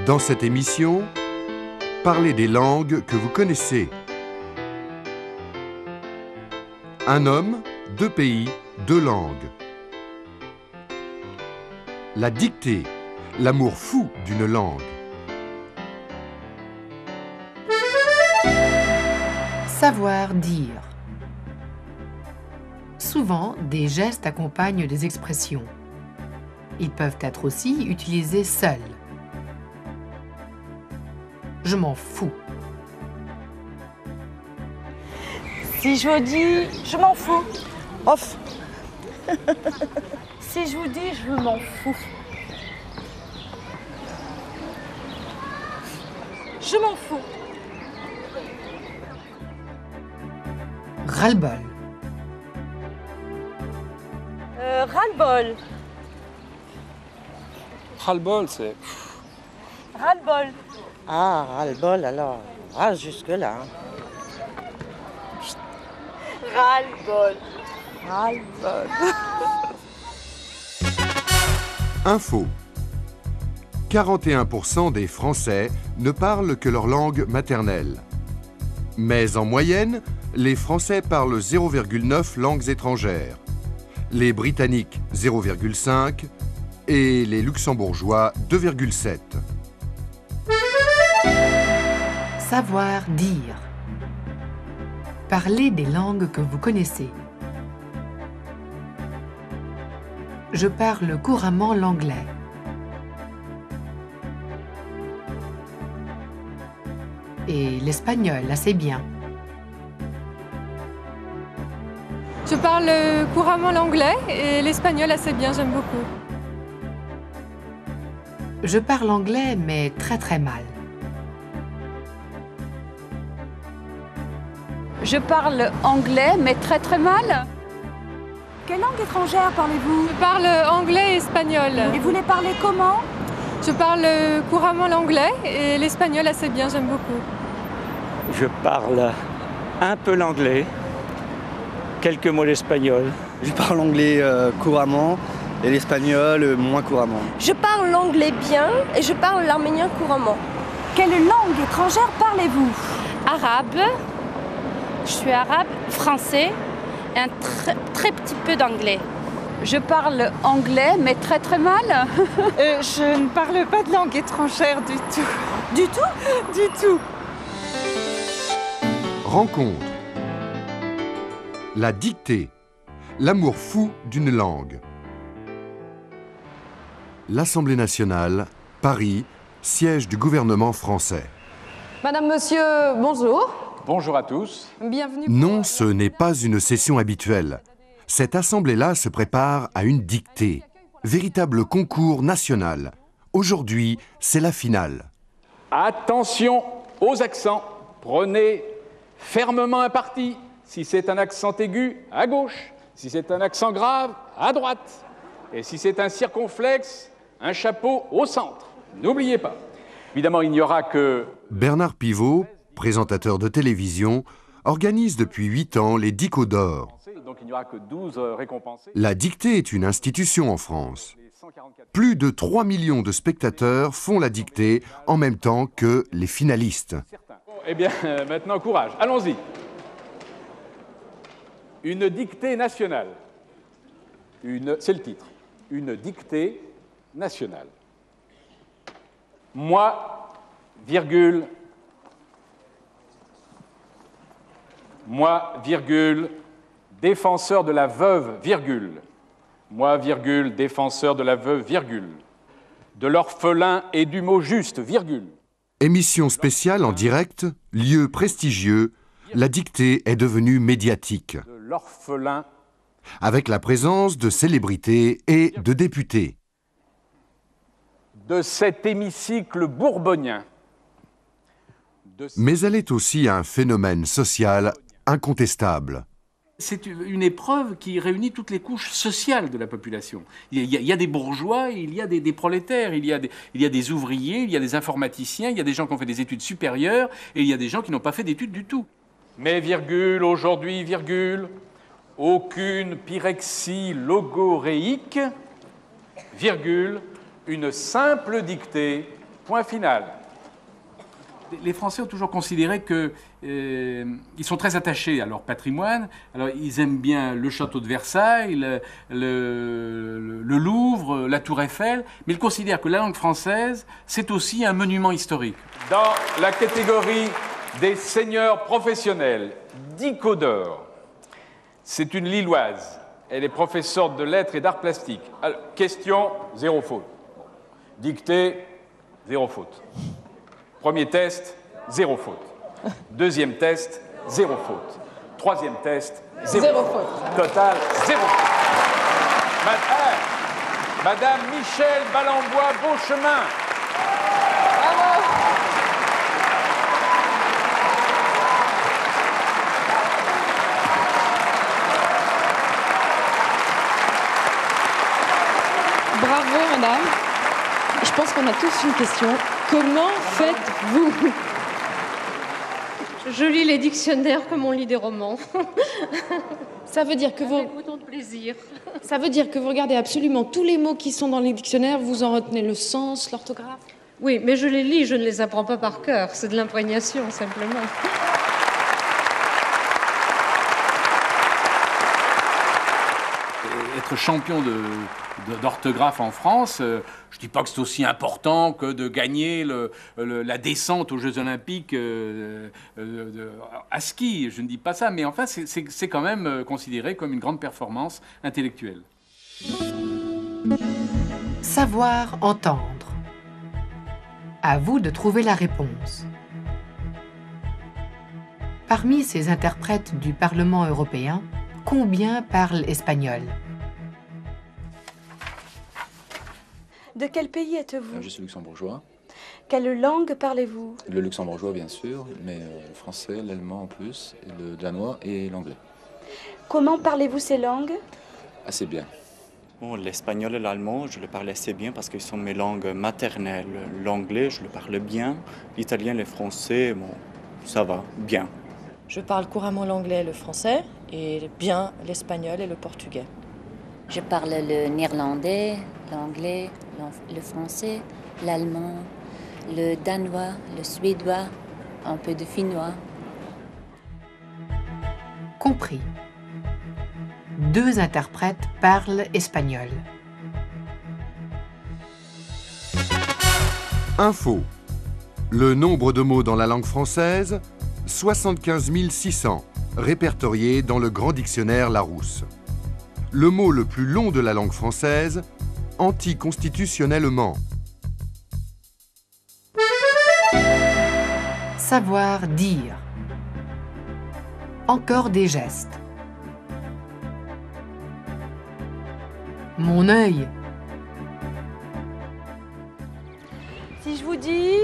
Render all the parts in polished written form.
Dans cette émission, parlez des langues que vous connaissez. Un homme, deux pays, deux langues. La dictée, l'amour fou d'une langue. Savoir dire. Souvent, des gestes accompagnent des expressions. Ils peuvent être aussi utilisés seuls. Je m'en fous. Si je vous dis « je m'en fous », off. Si je vous dis « je m'en fous », je m'en fous. Ras-le-bol. Ras-le-bol. Ras-le-bol, c'est... Ras-le-bol. Ah, ras-le-bol alors. Ah, jusque-là. Ras-le-bol. Ras-le-bol. Info. 41% des Français ne parlent que leur langue maternelle. Mais en moyenne, les Français parlent 0,9 langues étrangères. Les Britanniques, 0,5 et les Luxembourgeois, 2,7. Savoir dire. Parlez des langues que vous connaissez. Je parle couramment l'anglais. Et l'espagnol assez bien. Je parle couramment l'anglais et l'espagnol assez bien, j'aime beaucoup. Je parle anglais, mais très très mal. Je parle anglais, mais très très mal. Quelle langue étrangère parlez-vous? Je parle anglais et espagnol. Et vous les parlez comment? Je parle couramment l'anglais et l'espagnol assez bien, j'aime beaucoup. Je parle un peu l'anglais, quelques mots d'espagnol. Je parle anglais couramment et l'espagnol moins couramment. Je parle l'anglais bien et je parle l'arménien couramment. Quelle langue étrangère parlez-vous? Arabe. Je suis arabe, français et un très petit peu d'anglais. Je parle anglais, mais très très mal. Je ne parle pas de langue étrangère du tout. Du tout? Du tout. Rencontre. La dictée, l'amour fou d'une langue. L'Assemblée nationale, Paris, siège du gouvernement français. Madame, monsieur, bonjour. Bonjour à tous. Bienvenue. Non, ce n'est pas une session habituelle. Cette assemblée-là se prépare à une dictée, véritable concours national. Aujourd'hui, c'est la finale. Attention aux accents. Prenez fermement un parti. Si c'est un accent aigu, à gauche. Si c'est un accent grave, à droite. Et si c'est un circonflexe, un chapeau au centre. N'oubliez pas. Évidemment, il n'y aura que... Bernard Pivot, présentateur de télévision, organise depuis 8 ans les Dicos d'or. Donc il n'y aura que 12 récompensés. La dictée est une institution en France. Plus de 3 millions de spectateurs font la dictée en même temps que les finalistes. Eh bien, maintenant, courage. Allons-y. Une dictée nationale. C'est le titre. Une dictée nationale. Moi, virgule, défenseur de la veuve, virgule. Moi, virgule, défenseur de la veuve, virgule. De l'orphelin et du mot juste, virgule. Émission spéciale en direct, lieu prestigieux, la dictée est devenue médiatique. De l'orphelin. Avec la présence de célébrités et de députés. De cet hémicycle bourbonien. Mais elle est aussi un phénomène social incontestable. C'est une épreuve qui réunit toutes les couches sociales de la population. Il y a des bourgeois, il y a des prolétaires, il y a des ouvriers, il y a des informaticiens, il y a des gens qui ont fait des études supérieures et il y a des gens qui n'ont pas fait d'études du tout. Mais virgule, aujourd'hui, virgule, aucune pyrexie logoréique, virgule, une simple dictée Point final. Les Français ont toujours considéré qu'ils sont très attachés à leur patrimoine. Alors, ils aiment bien le château de Versailles, le Louvre, la Tour Eiffel, mais ils considèrent que la langue française, c'est aussi un monument historique. Dans la catégorie des seigneurs professionnels, Dico d'Or, c'est une Lilloise. Elle est professeure de lettres et d'arts plastiques. Alors, question, 0 faute. Dictée, 0 faute. Premier test, 0 faute. Deuxième test, 0 faute. Troisième test, 0 faute. Total, 0 faute. Madame Michèle Ballambois-Beauchemin. Bravo. Bravo, madame. Je pense qu'on a tous une question. Comment faites-vous? Je lis les dictionnaires comme on lit des romans. Ça veut dire que Avec autant de plaisir. Ça veut dire que vous regardez absolument tous les mots qui sont dans les dictionnaires, vous en retenez le sens, l'orthographe? Oui, mais je les lis, je ne les apprends pas par cœur. C'est de l'imprégnation, simplement. Être champion d'orthographe en France, je ne dis pas que c'est aussi important que de gagner la descente aux Jeux Olympiques à ski. Je ne dis pas ça, mais enfin, c'est quand même considéré comme une grande performance intellectuelle. Savoir entendre. À vous de trouver la réponse. Parmi ces interprètes du Parlement européen, combien parlent espagnol? De quel pays êtes-vous? Je suis luxembourgeois. Quelle langue parlez-vous? Le luxembourgeois, bien sûr, mais le français, l'allemand en plus, et le danois et l'anglais. Comment parlez-vous ces langues? Assez bien. Bon, l'espagnol et l'allemand, je le parle assez bien parce qu'ils sont mes langues maternelles. L'anglais, je le parle bien. L'italien et le français, bon, ça va, bien. Je parle couramment l'anglais et le français, et bien l'espagnol et le portugais. Je parle le néerlandais, l'anglais, le français, l'allemand, le danois, le suédois, un peu de finnois. Compris. 2 interprètes parlent espagnol. Info. Le nombre de mots dans la langue française, 75 600, répertoriés dans le grand dictionnaire Larousse. Le mot le plus long de la langue française, anticonstitutionnellement. Savoir dire. Encore des gestes. Mon œil. Si je vous dis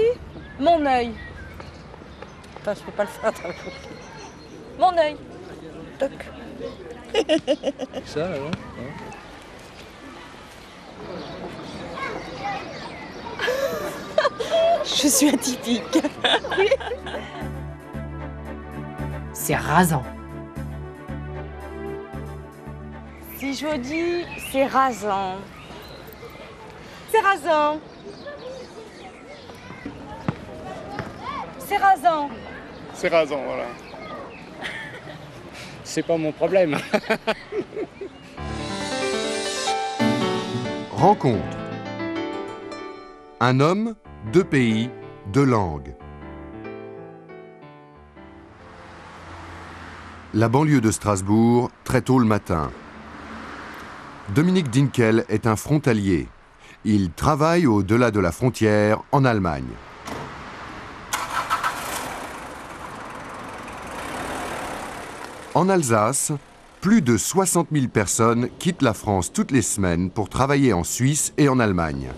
mon œil. Enfin, je peux pas le faire. Mon œil. Toc. Ça, là, Je suis atypique. C'est rasant. Si je vous dis c'est rasant. C'est rasant. C'est rasant. C'est rasant, voilà. C'est pas mon problème. Rencontre. Un homme, 2 pays, 2 langues. La banlieue de Strasbourg, très tôt le matin. Dominique Dinkel est un frontalier. Il travaille au-delà de la frontière, en Allemagne. En Alsace, plus de 60 000 personnes quittent la France toutes les semaines pour travailler en Suisse et en Allemagne.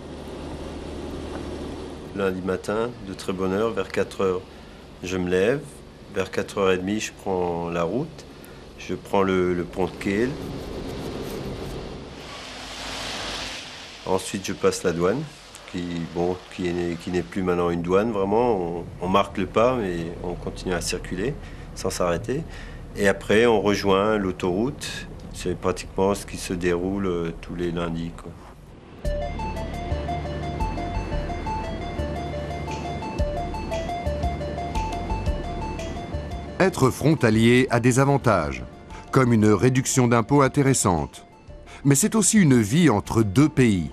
Lundi matin, de très bonne heure, vers 4 heures, je me lève. Vers 4h30, je prends la route. Je prends le pont de Kehl. Ensuite, je passe la douane, qui n'est plus maintenant une douane, vraiment. On marque le pas, mais on continue à circuler sans s'arrêter. Et après, on rejoint l'autoroute. C'est pratiquement ce qui se déroule tous les lundis, quoi. Être frontalier a des avantages, comme une réduction d'impôts intéressante. Mais c'est aussi une vie entre deux pays.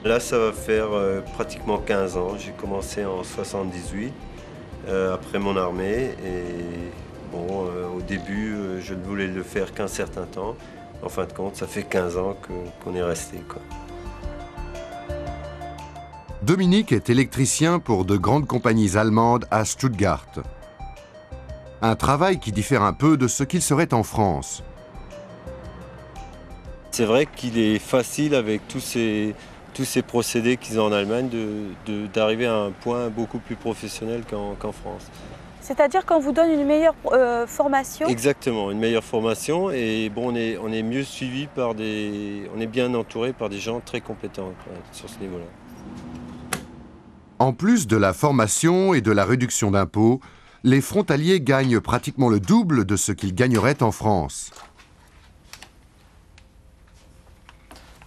Là, ça va faire pratiquement 15 ans. J'ai commencé en 78, après mon armée. Et bon, au début, je ne voulais le faire qu'un certain temps. En fin de compte, ça fait 15 ans qu'on est resté, quoi. Dominique est électricien pour de grandes compagnies allemandes à Stuttgart. Un travail qui diffère un peu de ce qu'il serait en France. C'est vrai qu'il est facile avec tous ces procédés qu'ils ont en Allemagne d'arriver à un point beaucoup plus professionnel qu'en France. C'est-à-dire qu'on vous donne une meilleure formation? Exactement, une meilleure formation et bon, on est mieux suivi on est bien entouré par des gens très compétents, quoi, sur ce niveau-là. En plus de la formation et de la réduction d'impôts, les frontaliers gagnent pratiquement le double de ce qu'ils gagneraient en France.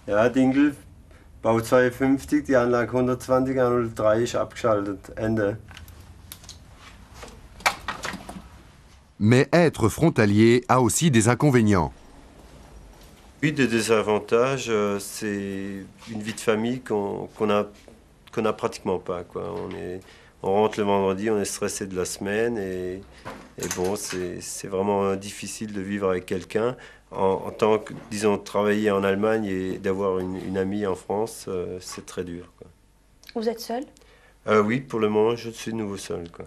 Ja, Dinkel, Bau 52, die Anlage 120 an 03 ist abgeschaltet. Ende. Mais être frontalier a aussi des inconvénients. Oui, des désavantages, c'est une vie de famille qu'on n'a pratiquement pas, quoi. On rentre le vendredi, on est stressé de la semaine et bon, c'est vraiment difficile de vivre avec quelqu'un. En tant que, disons, travailler en Allemagne et d'avoir une amie en France, c'est très dur, quoi. Vous êtes seul? Oui, pour le moment, je suis de nouveau seul, quoi.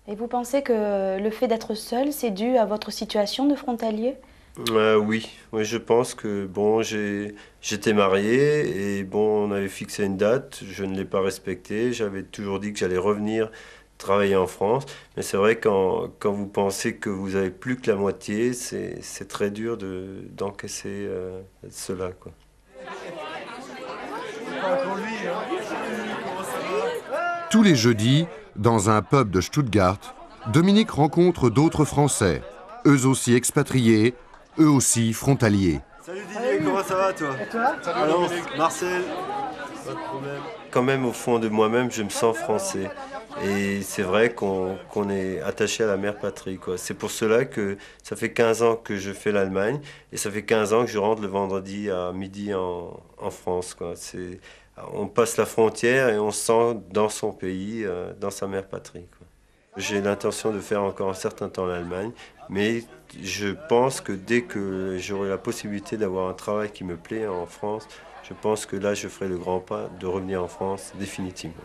Et vous pensez que le fait d'être seul, c'est dû à votre situation de frontalier? Oui, je pense que bon, j'étais marié et bon, on avait fixé une date, je ne l'ai pas respectée. J'avais toujours dit que j'allais revenir travailler en France, mais c'est vrai quand vous pensez que vous avez plus que la moitié, c'est très dur d'encaisser cela, quoi. Tous les jeudis, dans un pub de Stuttgart, Dominique rencontre d'autres Français, eux aussi expatriés, eux aussi frontaliers. Salut Didier, comment ça va toi? Et toi? Alors, Marcel, pas de problème. Quand même, au fond de moi-même, je me sens français. Et c'est vrai qu'on est attaché à la mère patrie, quoi. C'est pour cela que ça fait 15 ans que je fais l'Allemagne et ça fait 15 ans que je rentre le vendredi à midi en France, quoi. On passe la frontière et on se sent dans son pays, dans sa mère patrie, quoi. J'ai l'intention de faire encore un certain temps l'Allemagne, mais je pense que dès que j'aurai la possibilité d'avoir un travail qui me plaît en France, je pense que là, je ferai le grand pas de revenir en France définitivement.